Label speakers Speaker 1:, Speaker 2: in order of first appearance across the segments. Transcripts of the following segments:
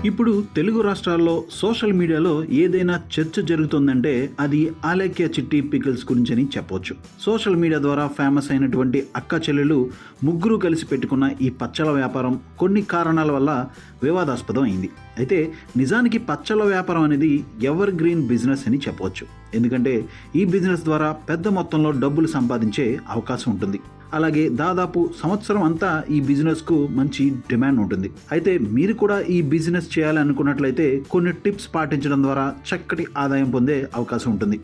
Speaker 1: ఇప్పుడు తెలుగు రాష్ట్రాల్లో సోషల్ మీడియాలో ఏదైనా చర్చ జరుగుతుందంటే అది ఆలేఖ్య చిట్టి పికిల్స్ గురించని చెప్పొచ్చు. సోషల్ మీడియా ద్వారా ఫేమస్ అయినటువంటి అక్క చెల్లెలు ముగ్గురు కలిసి పెట్టుకున్న ఈ పచ్చళ్ళ వ్యాపారం కొన్ని కారణాల వల్ల వివాదాస్పదం అయింది. అయితే నిజానికి పచ్చళ్ళ వ్యాపారం అనేది ఎవర్ గ్రీన్ బిజినెస్ అని చెప్పవచ్చు. ఎందుకంటే ఈ బిజినెస్ ద్వారా పెద్ద మొత్తంలో డబ్బులు సంపాదించే అవకాశం ఉంటుంది. అలాగే దాదాపు సంవత్సరం అంతా ఈ బిజినెస్కు మంచి డిమాండ్ ఉంటుంది. అయితే మీరు కూడా ఈ బిజినెస్ చేయాలనుకున్నట్లయితే కొన్ని టిప్స్ పాటించడం ద్వారా చక్కటి ఆదాయం పొందే అవకాశం ఉంటుంది.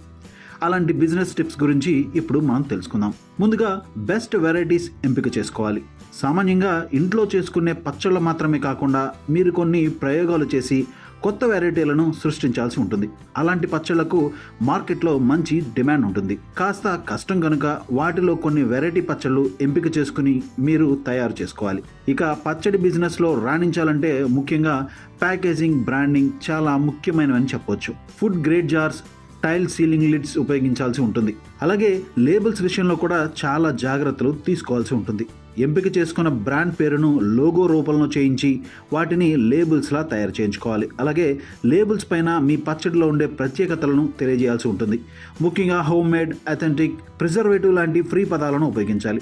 Speaker 1: అలాంటి బిజినెస్ టిప్స్ గురించి ఇప్పుడు మనం తెలుసుకుందాం. ముందుగా బెస్ట్ వెరైటీస్ ఎంపిక చేసుకోవాలి. సామాన్యంగా ఇంట్లో చేసుకునే పచ్చళ్ళు మాత్రమే కాకుండా మీరు కొన్ని ప్రయోగాలు చేసి కొత్త వెరైటీలను సృష్టించాల్సి ఉంటుంది. అలాంటి పచ్చళ్లకు మార్కెట్లో మంచి డిమాండ్ ఉంటుంది. కాస్త కష్టం కనుక వాటిలో కొన్ని వెరైటీ పచ్చళ్ళు ఎంపిక చేసుకుని మీరు తయారు చేసుకోవాలి. ఇక పచ్చడి బిజినెస్లో రాణించాలంటే ముఖ్యంగా ప్యాకేజింగ్, బ్రాండింగ్ చాలా ముఖ్యమైనవని చెప్పవచ్చు. Food grade jars, tile sealing lids ఉపయోగించాల్సి ఉంటుంది. అలాగే లేబుల్స్ విషయంలో కూడా చాలా జాగ్రత్తలు తీసుకోవాల్సి ఉంటుంది. ఎంపిక చేసుకున్న బ్రాండ్ పేరును లోగో రూపంలో చేయించి వాటిని లేబుల్స్లా తయారు చేయించుకోవాలి. అలాగే లేబుల్స్ పైన మీ పచ్చడిలో ఉండే ప్రత్యేకతలను తెలియజేయాల్సి ఉంటుంది. ముఖ్యంగా హోమ్ మేడ్, అథెంటిక్, ప్రిజర్వేటివ్ లాంటి ఫ్రీ పదాలను ఉపయోగించాలి.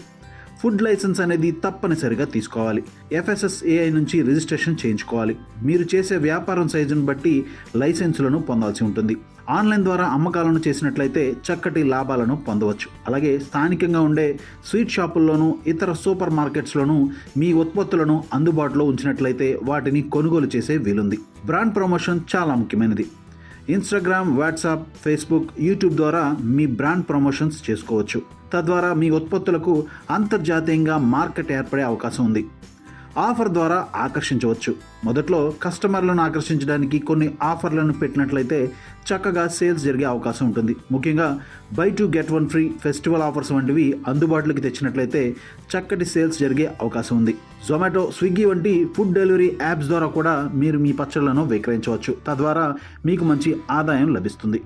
Speaker 1: ఫుడ్ లైసెన్స్ అనేది తప్పనిసరిగా తీసుకోవాలి. FSSAI నుంచి రిజిస్ట్రేషన్ చేయించుకోవాలి. మీరు చేసే వ్యాపారం సైజును బట్టి లైసెన్సులను పొందాల్సి ఉంటుంది. ఆన్లైన్ ద్వారా అమ్మకాలను చేసినట్లయితే చక్కటి లాభాలను పొందవచ్చు. అలాగే స్థానికంగా ఉండే స్వీట్ షాపుల్లోనూ ఇతర సూపర్ మార్కెట్స్లోనూ మీ ఉత్పత్తులను అందుబాటులో ఉంచినట్లయితే వాటిని కొనుగోలు చేసే వీలుంది. బ్రాండ్ ప్రమోషన్ చాలా ముఖ్యమైనది. ఇన్స్టాగ్రామ్, వాట్సాప్, ఫేస్బుక్, యూట్యూబ్ ద్వారా మీ బ్రాండ్ ప్రమోషన్స్ చేసుకోవచ్చు. తద్వారా మీ ఉత్పత్తులకు అంతర్జాతీయంగా మార్కెట్ ఏర్పడే అవకాశం ఉంది. ఆఫర్ ద్వారా ఆకర్షించవచ్చు. మొదట్లో కస్టమర్లను ఆకర్షించడానికి కొన్ని ఆఫర్లను పెట్టినట్లయితే చక్కగా సేల్స్ జరిగే అవకాశం ఉంటుంది. ముఖ్యంగా by 2 get 1 free, festival offers వంటివి అందుబాటులోకి తెచ్చినట్లయితే చక్కటి సేల్స్ జరిగే అవకాశం ఉంది. జొమాటో, స్విగ్గీ వంటి ఫుడ్ డెలివరీ యాప్స్ ద్వారా కూడా మీరు మీ పచ్చళ్లను విక్రయించవచ్చు. తద్వారా మీకు మంచి ఆదాయం లభిస్తుంది.